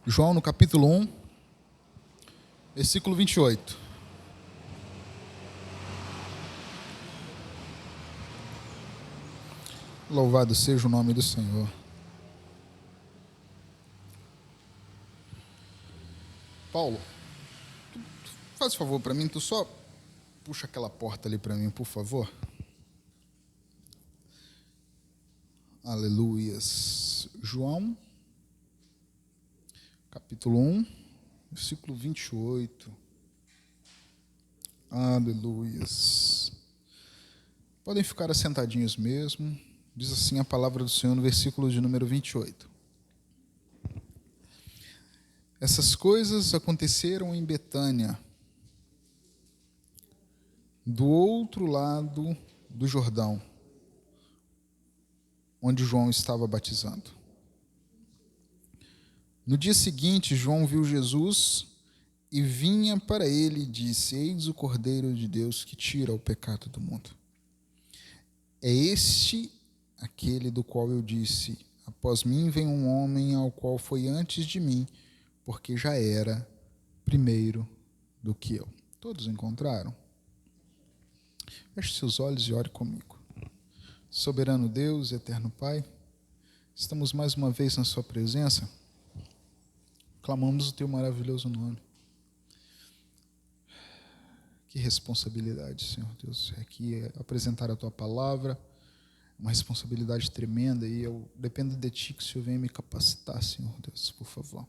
João, no capítulo 1, versículo 28. Louvado seja o nome do Senhor. Paulo, tu faz favor para mim, tu só puxa aquela porta ali para mim, por favor. Aleluias. João, capítulo 1, versículo 28. Aleluias. Podem ficar assentadinhos mesmo. Diz assim a palavra do Senhor no versículo de número 28. Essas coisas aconteceram em Betânia, do outro lado do Jordão, onde João estava batizando. No dia seguinte, João viu Jesus e vinha para ele e disse: Eis o Cordeiro de Deus que tira o pecado do mundo. É este aquele do qual eu disse: após mim vem um homem ao qual foi antes de mim, porque já era primeiro do que eu. Todos encontraram? Feche seus olhos e ore comigo. Soberano Deus, eterno Pai, estamos mais uma vez na sua presença, clamamos o teu maravilhoso nome. Que responsabilidade, Senhor Deus, é que apresentar a tua palavra, uma responsabilidade tremenda, e eu dependo de ti que o Senhor venha me capacitar, Senhor Deus, por favor.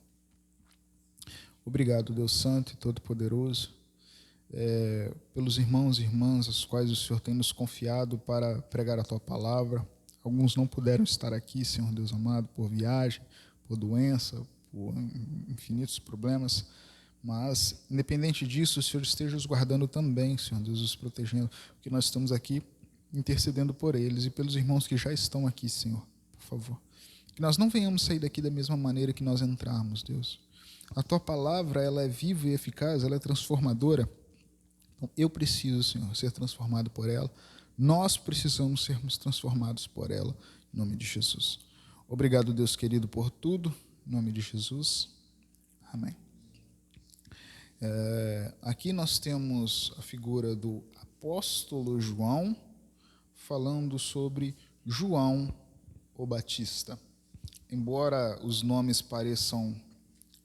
Obrigado, Deus Santo e Todo-Poderoso, pelos irmãos e irmãs aos quais o Senhor tem nos confiado para pregar a tua palavra. Alguns não puderam estar aqui, Senhor Deus amado, por viagem, por doença, por infinitos problemas, mas, independente disso, o Senhor esteja os guardando também, Senhor Deus, os protegendo, porque nós estamos aqui intercedendo por eles e pelos irmãos que já estão aqui, Senhor, por favor. Que nós não venhamos sair daqui da mesma maneira que nós entramos, Deus. A tua palavra, ela é viva e eficaz, ela é transformadora. Então, eu preciso, Senhor, ser transformado por ela. Nós precisamos sermos transformados por ela, em nome de Jesus. Obrigado, Deus querido, por tudo, em nome de Jesus. Amém. Aqui nós temos a figura do apóstolo João, falando sobre João o Batista. Embora os nomes pareçam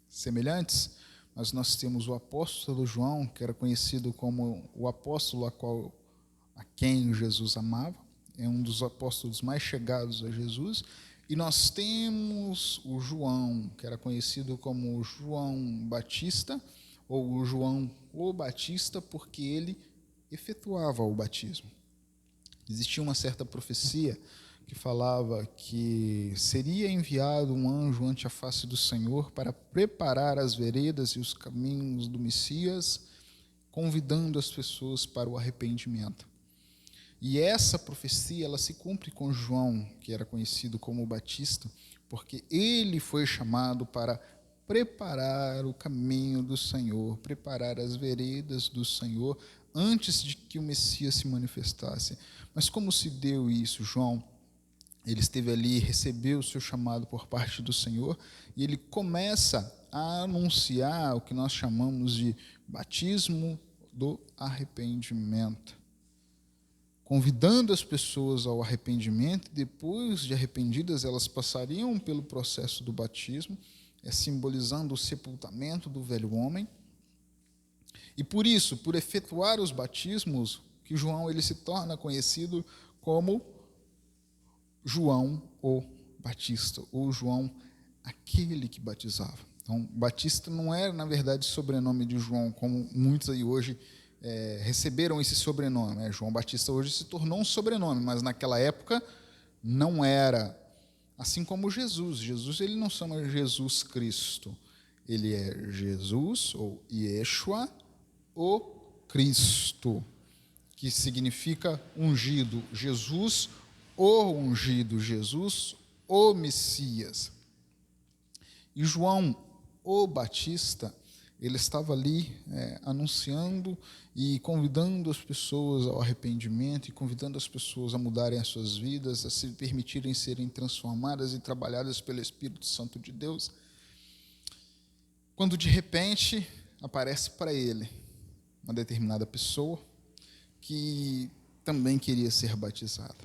semelhantes, mas nós temos o apóstolo João, que era conhecido como o apóstolo a quem Jesus amava, é um dos apóstolos mais chegados a Jesus, e nós temos o João, que era conhecido como João Batista, ou o João o Batista, porque ele efetuava o batismo. Existia uma certa profecia que falava que seria enviado um anjo ante a face do Senhor para preparar as veredas e os caminhos do Messias, convidando as pessoas para o arrependimento. E essa profecia, ela se cumpre com João, que era conhecido como o Batista, porque ele foi chamado para preparar o caminho do Senhor, preparar as veredas do Senhor, antes de que o Messias se manifestasse. Mas como se deu isso? João, ele esteve ali, recebeu o seu chamado por parte do Senhor, e ele começa a anunciar o que nós chamamos de batismo do arrependimento, convidando as pessoas ao arrependimento, e depois de arrependidas, elas passariam pelo processo do batismo, simbolizando o sepultamento do velho homem. E por isso, por efetuar os batismos, que João ele se torna conhecido como João o Batista, ou João aquele que batizava. Então, Batista não era, na verdade, sobrenome de João, como muitos aí hoje receberam esse sobrenome. João Batista hoje se tornou um sobrenome, mas naquela época não era. Assim como Jesus. Jesus ele não chama Jesus Cristo, ele é Jesus, ou Yeshua, o Cristo, que significa ungido. Jesus, o ungido, Jesus, o Messias. E João, o Batista, ele estava ali anunciando e convidando as pessoas ao arrependimento e convidando as pessoas a mudarem as suas vidas, a se permitirem serem transformadas e trabalhadas pelo Espírito Santo de Deus. quando de repente aparece para ele uma determinada pessoa que também queria ser batizada.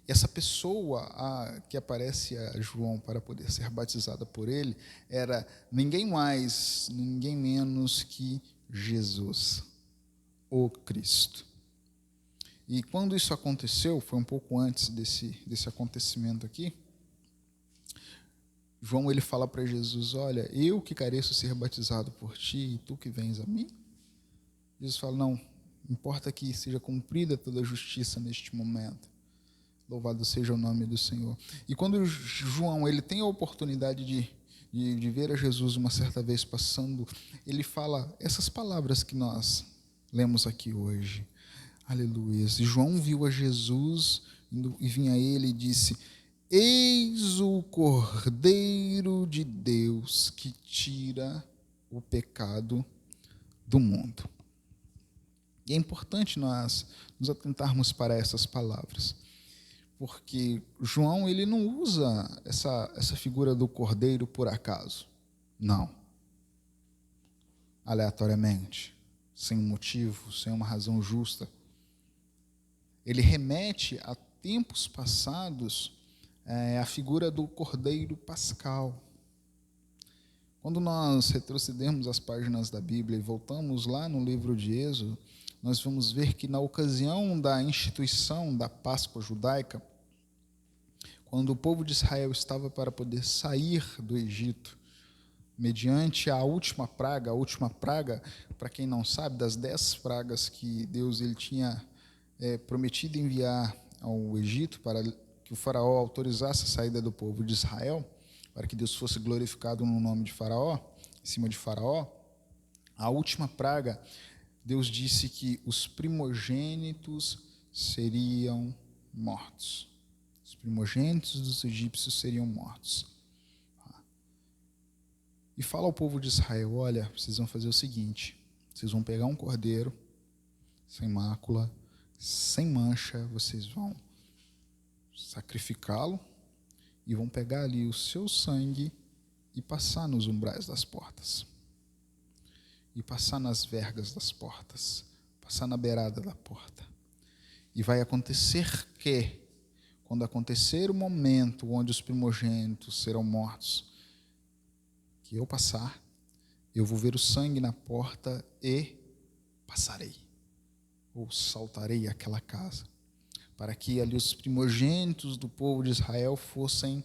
E essa pessoa que aparece a João para poder ser batizada por ele era ninguém mais, ninguém menos que Jesus, o Cristo. E quando isso aconteceu, foi um pouco antes desse acontecimento aqui, João ele fala para Jesus: olha, eu que careço ser batizado por ti e tu que vens a mim? Jesus fala: não, importa que seja cumprida toda a justiça neste momento. Louvado seja o nome do Senhor. E quando João ele tem a oportunidade de ver a Jesus uma certa vez passando, ele fala essas palavras que nós lemos aqui hoje. Aleluia. E João viu a Jesus e vinha a ele e disse: eis o Cordeiro de Deus que tira o pecado do mundo. E é importante nós nos atentarmos para essas palavras, porque João ele não usa essa figura do cordeiro por acaso. Não. Aleatoriamente, sem um motivo, sem uma razão justa. Ele remete a tempos passados a figura do cordeiro pascal. Quando nós retrocedemos as páginas da Bíblia e voltamos lá no livro de Êxodo, nós vamos ver que na ocasião da instituição da Páscoa judaica, quando o povo de Israel estava para poder sair do Egito, mediante a última praga, para quem não sabe, das 10 pragas que Deus ele tinha prometido enviar ao Egito para que o faraó autorizasse a saída do povo de Israel, para que Deus fosse glorificado no nome de Faraó, em cima de Faraó, a última praga, Deus disse que os primogênitos seriam mortos. Os primogênitos dos egípcios seriam mortos. E fala ao povo de Israel: olha, vocês vão fazer o seguinte, vocês vão pegar um cordeiro, sem mácula, sem mancha, vocês vão sacrificá-lo e vão pegar ali o seu sangue e passar nos umbrais das portas. E passar nas vergas das portas, passar na beirada da porta. E vai acontecer que, quando acontecer o momento onde os primogênitos serão mortos, que eu passar, eu vou ver o sangue na porta e passarei, ou saltarei aquela casa, para que ali os primogênitos do povo de Israel fossem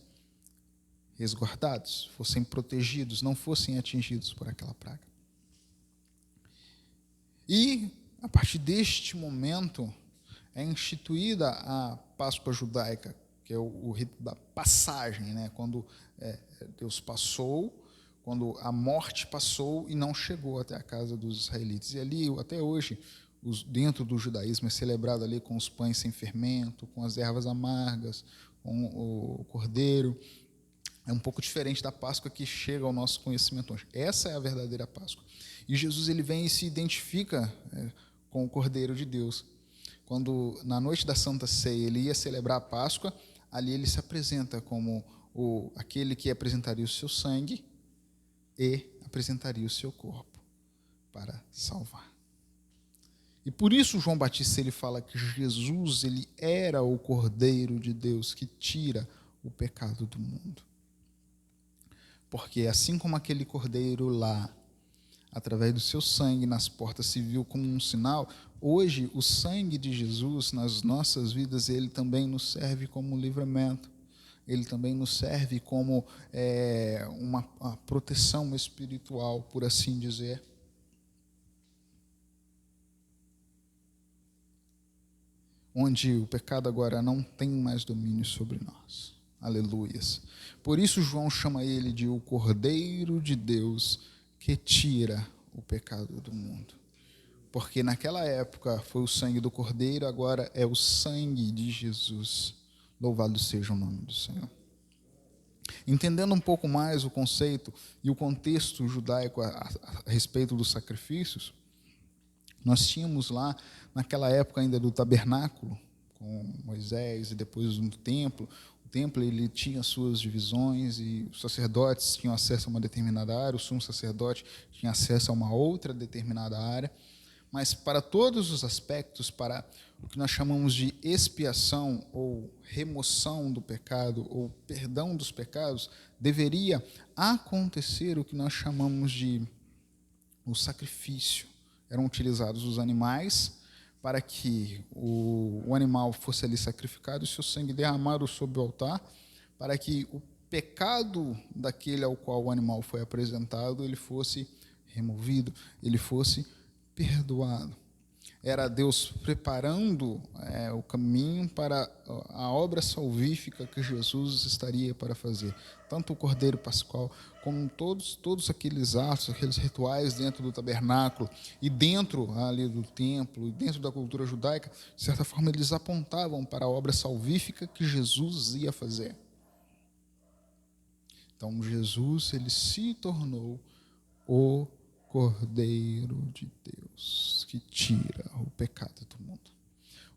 resguardados, fossem protegidos, não fossem atingidos por aquela praga. E, a partir deste momento, é instituída a Páscoa judaica, que é o rito da passagem, né? Quando Deus passou, quando a morte passou e não chegou até a casa dos israelitas. E ali, até hoje, dentro do judaísmo, é celebrado ali com os pães sem fermento, com as ervas amargas, com o cordeiro. É um pouco diferente da Páscoa que chega ao nosso conhecimento hoje. Essa é a verdadeira Páscoa. E Jesus ele vem e se identifica com o Cordeiro de Deus. Quando, na noite da Santa Ceia, ele ia celebrar a Páscoa, ali ele se apresenta como aquele que apresentaria o seu sangue e apresentaria o seu corpo para salvar. E por isso João Batista ele fala que Jesus ele era o Cordeiro de Deus que tira o pecado do mundo. Porque assim como aquele cordeiro lá, através do seu sangue nas portas se viu como um sinal, hoje o sangue de Jesus nas nossas vidas, ele também nos serve como livramento, ele também nos serve como uma proteção espiritual, por assim dizer. Onde o pecado agora não tem mais domínio sobre nós. Aleluias. Por isso João chama ele de o Cordeiro de Deus que tira o pecado do mundo. Porque naquela época foi o sangue do Cordeiro, agora é o sangue de Jesus. Louvado seja o nome do Senhor. Entendendo um pouco mais o conceito e o contexto judaico a respeito dos sacrifícios, nós tínhamos lá, naquela época ainda do tabernáculo, com Moisés e depois no templo, o templo ele tinha suas divisões e os sacerdotes tinham acesso a uma determinada área, o sumo sacerdote tinha acesso a uma outra determinada área, mas para todos os aspectos, para o que nós chamamos de expiação ou remoção do pecado ou perdão dos pecados, deveria acontecer o que nós chamamos de o sacrifício. Eram utilizados os animais para que o animal fosse ali sacrificado e seu sangue derramado sobre o altar, para que o pecado daquele ao qual o animal foi apresentado, ele fosse removido, ele fosse perdoado. Era Deus preparando o caminho para a obra salvífica que Jesus estaria para fazer. Tanto o Cordeiro Pascual, como todos aqueles atos, aqueles rituais dentro do tabernáculo e dentro ali do templo, e dentro da cultura judaica, de certa forma eles apontavam para a obra salvífica que Jesus ia fazer. Então Jesus, ele se tornou o Cordeiro de Deus, que tira o pecado do mundo.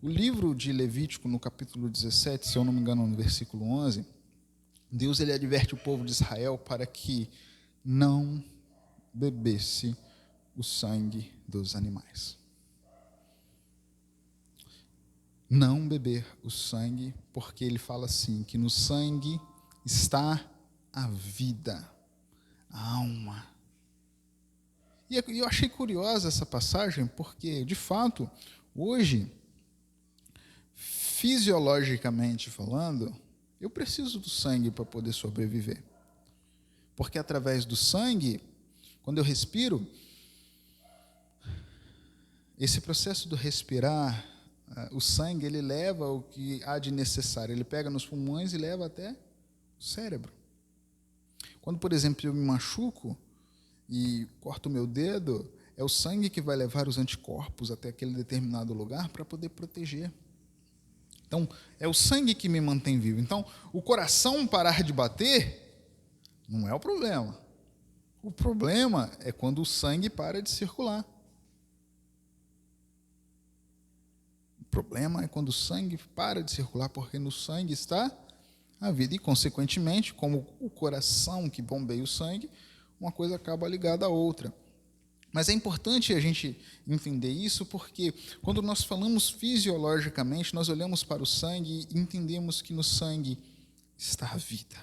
O livro de Levítico, no capítulo 17, se eu não me engano, no versículo 11, Deus ele adverte o povo de Israel para que não bebesse o sangue dos animais. Não beber o sangue, porque ele fala assim, que no sangue está a vida, a alma. E eu achei curiosa essa passagem, porque, de fato, hoje, fisiologicamente falando, eu preciso do sangue para poder sobreviver. Porque através do sangue, quando eu respiro, esse processo do respirar, o sangue, ele leva o que há de necessário. Ele pega nos pulmões e leva até o cérebro. Quando, por exemplo, eu me machuco e corto o meu dedo, é o sangue que vai levar os anticorpos até aquele determinado lugar para poder proteger. Então, é o sangue que me mantém vivo. Então, o coração parar de bater não é o problema. O problema é quando o sangue para de circular. O problema é quando o sangue para de circular, porque no sangue está a vida. E, consequentemente, como o coração que bombeia o sangue, uma coisa acaba ligada à outra. Mas é importante a gente entender isso porque quando nós falamos fisiologicamente, nós olhamos para o sangue e entendemos que no sangue está a vida.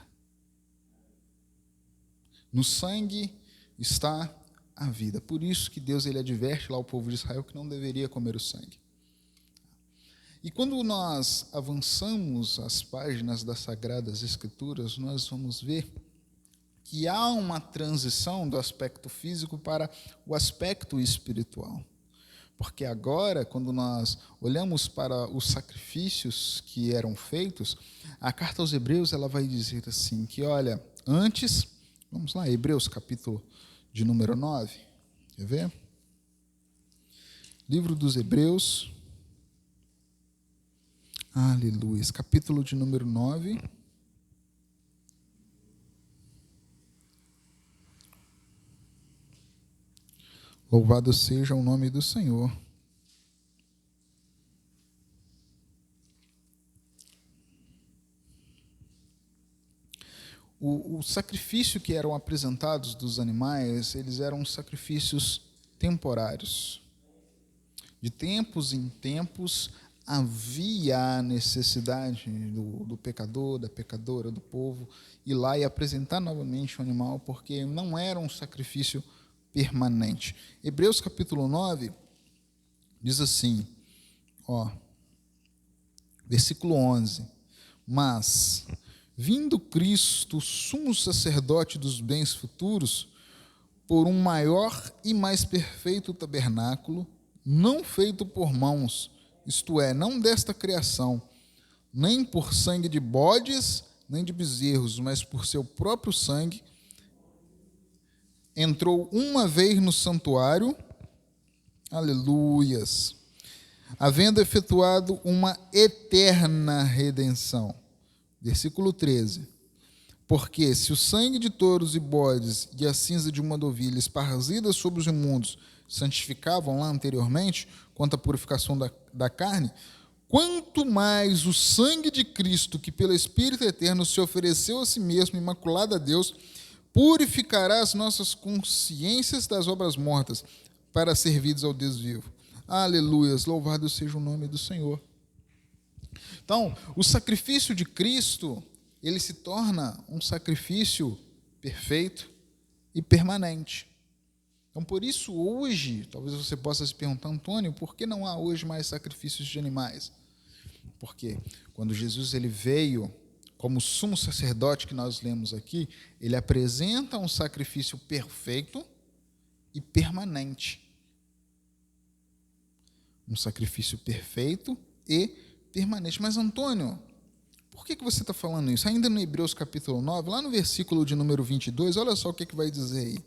No sangue está a vida. Por isso que Deus ele adverte lá o povo de Israel que não deveria comer o sangue. E quando nós avançamos as páginas das Sagradas Escrituras, nós vamos ver que há uma transição do aspecto físico para o aspecto espiritual. Porque agora, quando nós olhamos para os sacrifícios que eram feitos, a carta aos Hebreus ela vai dizer assim, que olha, antes, vamos lá, Hebreus capítulo de número 9, quer ver? Livro dos Hebreus, aleluia, capítulo de número 9, louvado seja o nome do Senhor. O sacrifício que eram apresentados dos animais, eles eram sacrifícios temporários. De tempos em tempos, havia a necessidade do pecador, da pecadora, do povo, ir lá e apresentar novamente o animal, porque não era um sacrifício permanente. Hebreus capítulo 9 diz assim, versículo 11, mas, vindo Cristo, sumo sacerdote dos bens futuros, por um maior e mais perfeito tabernáculo, não feito por mãos, isto é, não desta criação, nem por sangue de bodes, nem de bezerros, mas por seu próprio sangue, entrou uma vez no santuário, aleluias, havendo efetuado uma eterna redenção. Versículo 13. Porque se o sangue de touros e bodes e a cinza de uma novilha esparzidas sobre os imundos santificavam lá anteriormente, quanto à purificação da carne, quanto mais o sangue de Cristo, que pelo Espírito Eterno se ofereceu a si mesmo, imaculado a Deus, purificará as nossas consciências das obras mortas, para servidos ao Deus vivo. Aleluias, louvado seja o nome do Senhor. Então, o sacrifício de Cristo, ele se torna um sacrifício perfeito e permanente. Então, por isso, hoje, talvez você possa se perguntar, Antônio, por que não há hoje mais sacrifícios de animais? Porque quando Jesus ele veio como sumo sacerdote, que nós lemos aqui, ele apresenta um sacrifício perfeito e permanente. Um sacrifício perfeito e permanente. Mas, Antônio, por que você está falando isso? Ainda no Hebreus capítulo 9, lá no versículo de número 22, olha só o que vai dizer aí.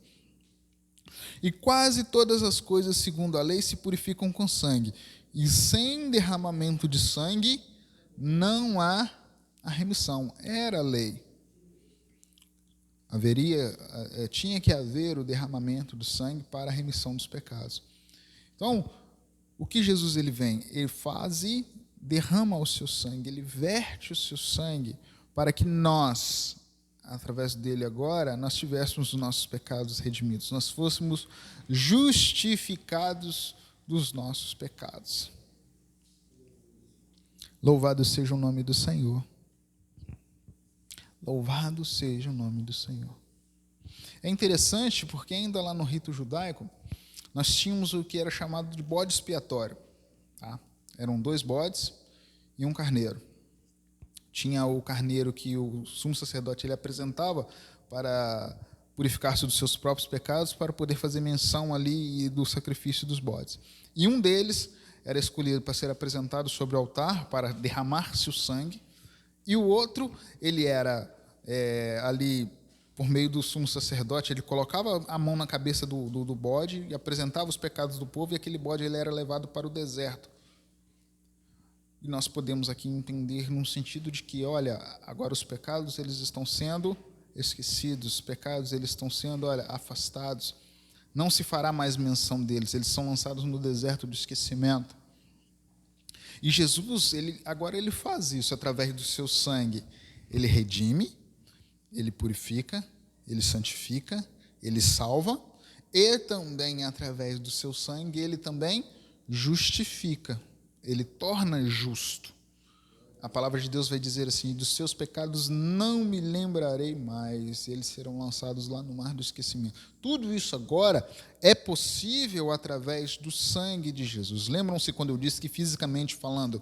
E quase todas as coisas, segundo a lei, se purificam com sangue, e sem derramamento de sangue não há a remissão. Era a lei. Tinha que haver o derramamento do sangue para a remissão dos pecados. Então, o que Jesus ele vem? Ele faz e derrama o seu sangue, ele verte o seu sangue para que nós, através dele agora, nós tivéssemos os nossos pecados redimidos, nós fôssemos justificados dos nossos pecados. Louvado seja o nome do Senhor. Louvado seja o nome do Senhor. É interessante porque ainda lá no rito judaico, nós tínhamos o que era chamado de bode expiatório. Tá? Eram 2 bodes e um carneiro. Tinha o carneiro que o sumo sacerdote ele apresentava para purificar-se dos seus próprios pecados, para poder fazer menção ali do sacrifício dos bodes. E um deles era escolhido para ser apresentado sobre o altar, para derramar-se o sangue, e o outro, ele era ali, por meio do sumo sacerdote, ele colocava a mão na cabeça do bode e apresentava os pecados do povo, e aquele bode ele era levado para o deserto. E nós podemos aqui entender num sentido de que, olha, agora os pecados eles estão sendo esquecidos, os pecados eles estão sendo, olha, afastados. Não se fará mais menção deles, eles são lançados no deserto do esquecimento. E Jesus, agora ele faz isso através do seu sangue. Ele redime, ele purifica, ele santifica, ele salva, e também através do seu sangue ele também justifica. Ele torna justo. A palavra de Deus vai dizer assim: dos seus pecados não me lembrarei mais, eles serão lançados lá no mar do esquecimento. Tudo isso agora é possível através do sangue de Jesus. Lembram-se quando eu disse que, fisicamente falando,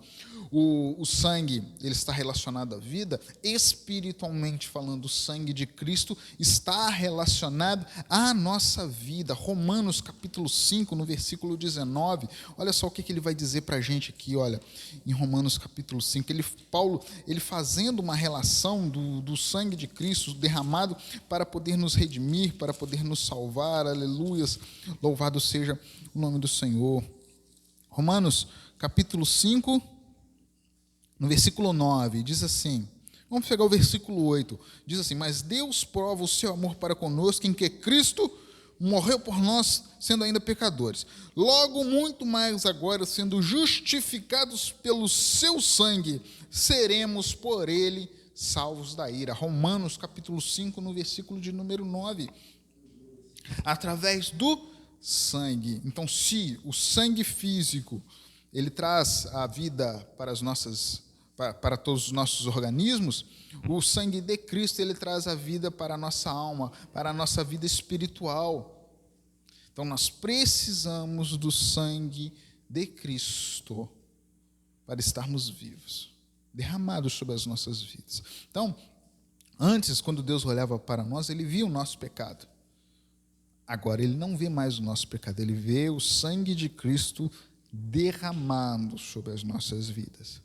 o sangue ele está relacionado à vida? Espiritualmente falando, o sangue de Cristo está relacionado à nossa vida. Romanos capítulo 5, no versículo 19, olha só o que ele vai dizer para a gente aqui, olha, em Romanos capítulo 5, Paulo, ele fazendo uma relação do sangue de Cristo derramado para poder nos redimir, para poder nos salvar, aleluias, louvado seja o nome do Senhor. Romanos capítulo 5, no versículo 9, diz assim, vamos pegar o versículo 8, diz assim: mas Deus prova o seu amor para conosco em que Cristo morreu por nós, sendo ainda pecadores. Logo, muito mais agora, sendo justificados pelo seu sangue, seremos por ele salvos da ira. Romanos capítulo 5, no versículo de número 9. Através do sangue. Então, se o sangue físico ele traz a vida para todos os nossos organismos, o sangue de Cristo ele traz a vida para a nossa alma, para a nossa vida espiritual. Então nós precisamos do sangue de Cristo para estarmos vivos, derramado sobre as nossas vidas. Então, antes, quando Deus olhava para nós, ele via o nosso pecado. Agora ele não vê mais o nosso pecado, ele vê o sangue de Cristo derramado sobre as nossas vidas.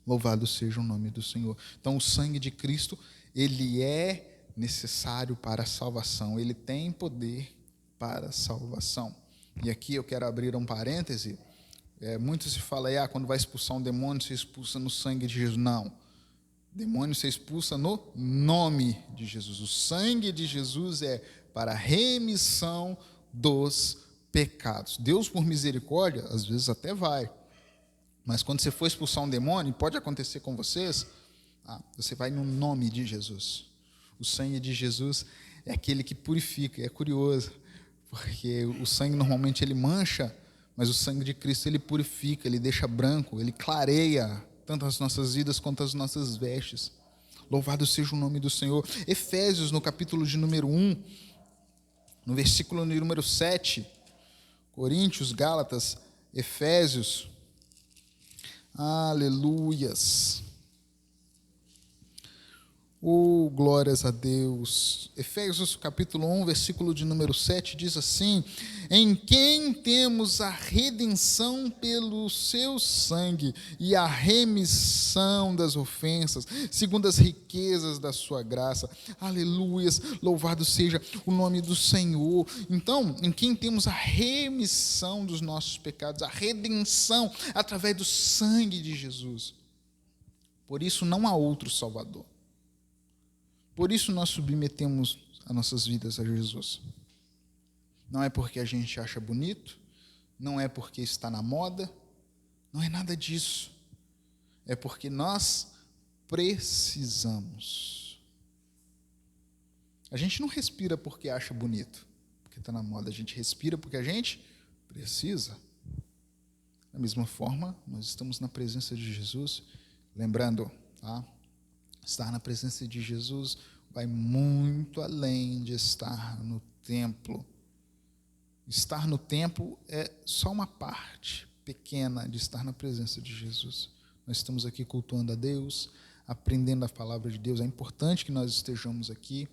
Louvado seja o nome do Senhor. Então, o sangue de Cristo, ele é necessário para a salvação. Ele tem poder para a salvação. E aqui eu quero abrir um parêntese. Muito se fala aí, quando vai expulsar um demônio, você expulsa no sangue de Jesus. Não. Demônio você expulsa no nome de Jesus. O sangue de Jesus é para a remissão dos pecados. Deus, por misericórdia, às vezes até vai. Mas quando você for expulsar um demônio, pode acontecer com vocês, você vai no nome de Jesus. O sangue de Jesus é aquele que purifica. É curioso, porque o sangue normalmente ele mancha, mas o sangue de Cristo ele purifica, ele deixa branco, ele clareia tanto as nossas vidas quanto as nossas vestes. Louvado seja o nome do Senhor. Efésios, no capítulo de número 1, no versículo número 7, Coríntios, Gálatas, Efésios, aleluias. Oh, glórias a Deus. Efésios capítulo 1, versículo de número 7 diz assim: em quem temos a redenção pelo seu sangue e a remissão das ofensas, segundo as riquezas da sua graça. Aleluias, louvado seja o nome do Senhor. Então, em quem temos a remissão dos nossos pecados, a redenção através do sangue de Jesus. Por isso não há outro Salvador. Por isso nós submetemos as nossas vidas a Jesus. Não é porque a gente acha bonito, não é porque está na moda, não é nada disso. É porque nós precisamos. A gente não respira porque acha bonito, porque está na moda. A gente respira porque a gente precisa. Da mesma forma, nós estamos na presença de Jesus. Lembrando, estar na presença de Jesus vai muito além de estar no templo. Estar no templo é só uma parte pequena de estar na presença de Jesus. Nós estamos aqui cultuando a Deus, aprendendo a palavra de Deus. É importante que nós estejamos aqui,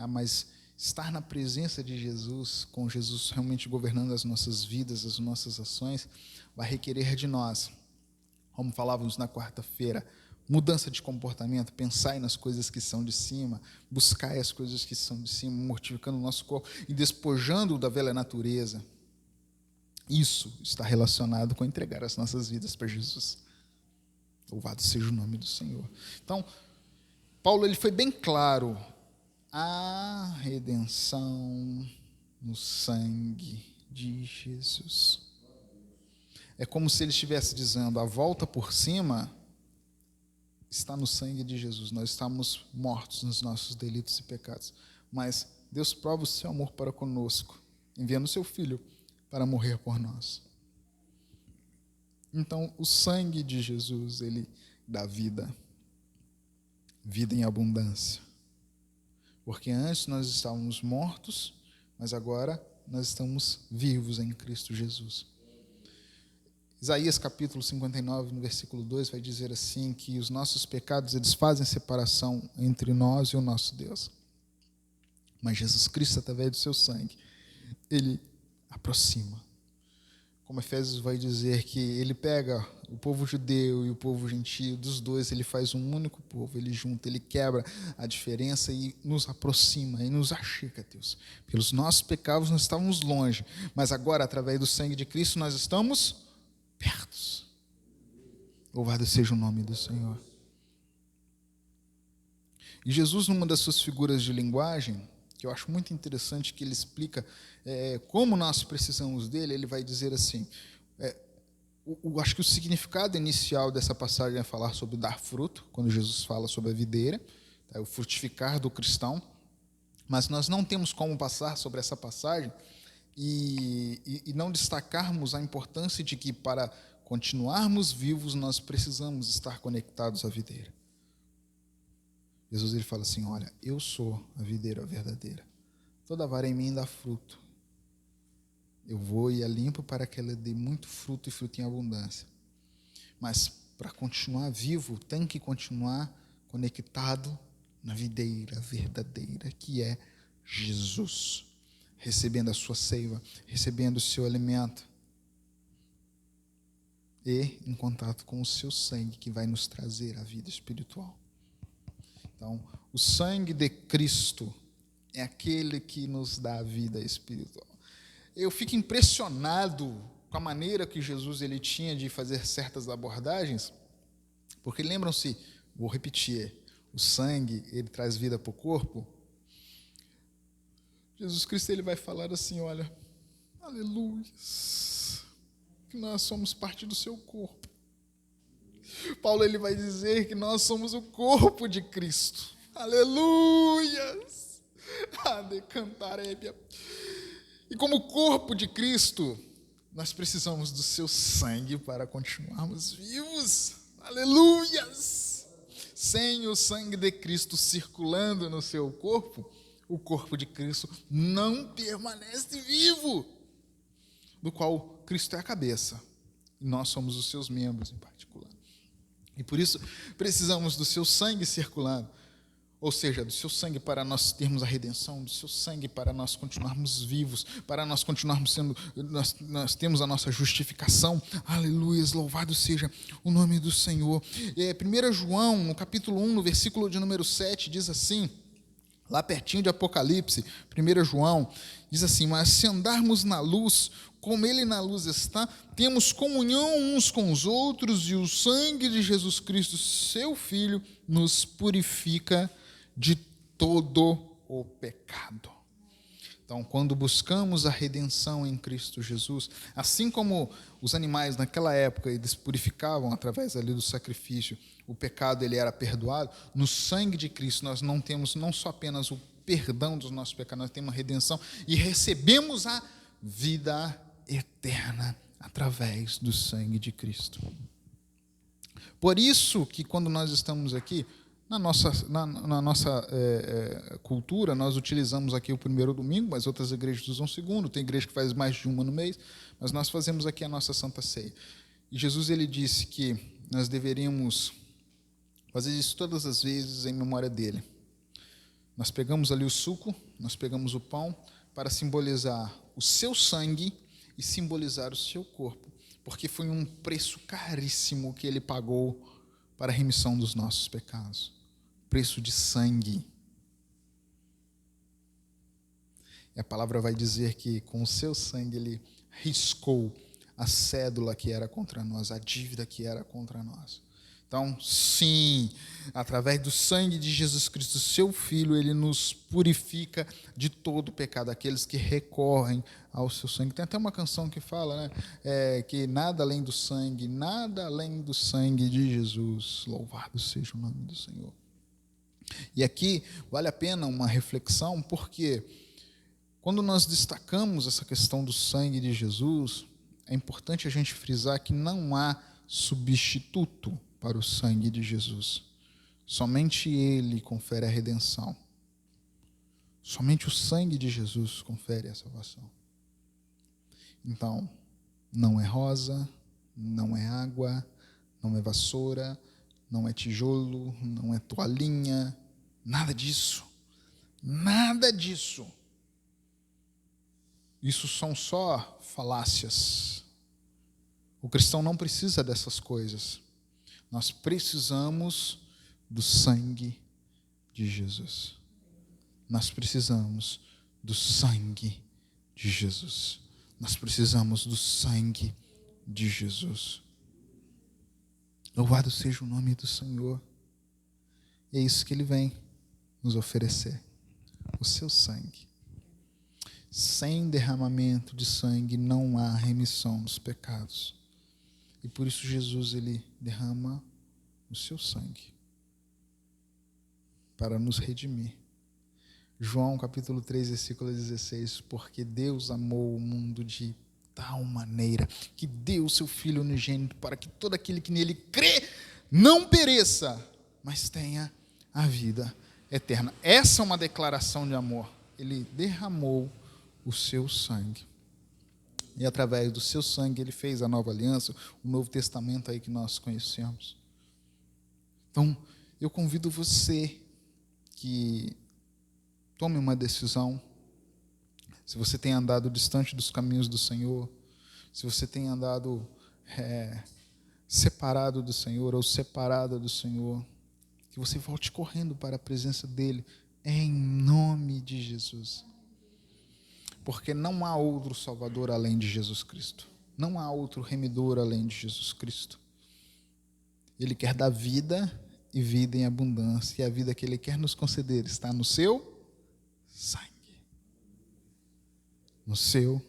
mas estar na presença de Jesus, com Jesus realmente governando as nossas vidas, as nossas ações, vai requerer de nós, como falávamos na quarta-feira, mudança de comportamento, pensar nas coisas que são de cima, buscar as coisas que são de cima, mortificando o nosso corpo e despojando da velha natureza. Isso está relacionado com entregar as nossas vidas para Jesus. Louvado seja o nome do Senhor. Então, Paulo ele foi bem claro. A redenção no sangue de Jesus. É como se ele estivesse dizendo, a volta por cima está no sangue de Jesus. Nós estamos mortos nos nossos delitos e pecados. Mas Deus prova o seu amor para conosco, enviando o seu Filho para morrer por nós. Então, o sangue de Jesus, ele dá vida. Vida em abundância. Porque antes nós estávamos mortos, mas agora nós estamos vivos em Cristo Jesus. Isaías capítulo 59, no versículo 2, vai dizer assim, que os nossos pecados, eles fazem separação entre nós e o nosso Deus. Mas Jesus Cristo, através do seu sangue, ele aproxima. Como Efésios vai dizer que ele pega o povo judeu e o povo gentio, dos dois ele faz um único povo, ele junta, ele quebra a diferença e nos aproxima e nos achega a Deus. Pelos nossos pecados nós estávamos longe, mas agora, através do sangue de Cristo, nós estamos perto. Louvado seja o nome do Senhor. E Jesus, numa das suas figuras de linguagem, que eu acho muito interessante, que ele explica como nós precisamos dele, ele vai dizer assim, acho que o significado inicial dessa passagem é falar sobre dar fruto, quando Jesus fala sobre a videira, o frutificar do cristão, mas nós não temos como passar sobre essa passagem e não destacarmos a importância de que para continuarmos vivos nós precisamos estar conectados à videira. Jesus ele fala assim, olha, eu sou a videira verdadeira. Toda vara em mim dá fruto. Eu vou e a limpo para que ela dê muito fruto e fruto em abundância. Mas para continuar vivo, tem que continuar conectado na videira verdadeira, que é Jesus. Recebendo a sua seiva, recebendo o seu alimento. E em contato com o seu sangue, que vai nos trazer a vida espiritual. Então, o sangue de Cristo é aquele que nos dá a vida espiritual. Eu fico impressionado com a maneira que Jesus ele tinha de fazer certas abordagens, porque lembram-se, vou repetir, o sangue ele traz vida para o corpo. Jesus Cristo ele vai falar assim, olha, aleluia, que nós somos parte do seu corpo. Paulo ele vai dizer que nós somos o corpo de Cristo. Aleluias! Decantarébia. E como corpo de Cristo, nós precisamos do seu sangue para continuarmos vivos. Aleluias! Sem o sangue de Cristo circulando no seu corpo, o corpo de Cristo não permanece vivo, do qual Cristo é a cabeça, e nós somos os seus membros em particular. E por isso precisamos do seu sangue circulando, ou seja, do seu sangue para nós termos a redenção, do seu sangue para nós continuarmos vivos, para nós continuarmos sendo, nós temos a nossa justificação. Aleluia, louvado seja o nome do Senhor. 1 João, no capítulo 1, no versículo de número 7, diz assim, lá pertinho de Apocalipse, 1 João, diz assim: mas se andarmos na luz, como Ele na luz está, temos comunhão uns com os outros, e o sangue de Jesus Cristo, seu Filho, nos purifica de todo o pecado. Então, quando buscamos a redenção em Cristo Jesus, assim como os animais naquela época eles purificavam através ali do sacrifício, o pecado ele era perdoado, no sangue de Cristo nós não temos não só apenas o perdão dos nossos pecados, nós temos a redenção e recebemos a vida eterna através do sangue de Cristo. Por isso que quando nós estamos aqui, na nossa cultura, nós utilizamos aqui o primeiro domingo, mas outras igrejas usam o segundo, tem igreja que faz mais de uma no mês, mas nós fazemos aqui a nossa Santa Ceia. E Jesus ele disse que nós deveríamos fazer isso todas as vezes em memória dele. Nós pegamos ali o suco, nós pegamos o pão para simbolizar o seu sangue e simbolizar o seu corpo, porque foi um preço caríssimo que ele pagou para a remissão dos nossos pecados. Preço de sangue. E a palavra vai dizer que com o seu sangue ele riscou a cédula que era contra nós, a dívida que era contra nós. Então, sim, através do sangue de Jesus Cristo, seu Filho, ele nos purifica de todo o pecado, aqueles que recorrem ao seu sangue. Tem até uma canção que fala, né, que nada além do sangue de Jesus, louvado seja o nome do Senhor. E aqui vale a pena uma reflexão, porque quando nós destacamos essa questão do sangue de Jesus, é importante a gente frisar que não há substituto para o sangue de Jesus. Somente Ele confere a redenção. Somente o sangue de Jesus confere a salvação. Então, não é rosa, não é água, não é vassoura, não é tijolo, não é toalhinha, nada disso. Nada disso. Isso são só falácias. O cristão não precisa dessas coisas. Nós precisamos do sangue de Jesus. Nós precisamos do sangue de Jesus. Nós precisamos do sangue de Jesus. Louvado seja o nome do Senhor. E é isso que Ele vem nos oferecer. O seu sangue. Sem derramamento de sangue não há remissão dos pecados. E por isso Jesus ele derrama o seu sangue para nos redimir. João capítulo 3, versículo 16, porque Deus amou o mundo de tal maneira que deu o seu Filho unigênito para que todo aquele que nele crê não pereça, mas tenha a vida eterna. Essa é uma declaração de amor. Ele derramou o seu sangue. E através do seu sangue ele fez a nova aliança, o Novo Testamento aí que nós conhecemos. Então, eu convido você que tome uma decisão. Se você tem andado distante dos caminhos do Senhor, se você tem andado separado do Senhor ou separada do Senhor, que você volte correndo para a presença dEle, em nome de Jesus. Porque não há outro Salvador além de Jesus Cristo. Não há outro remidor além de Jesus Cristo. Ele quer dar vida e vida em abundância. E a vida que Ele quer nos conceder está no seu sangue. No seu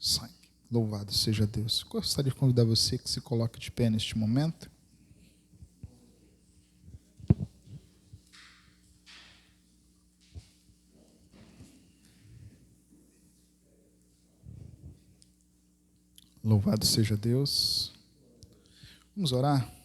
sangue. Louvado seja Deus. Gostaria de convidar você que se coloque de pé neste momento. Louvado seja Deus. Vamos orar?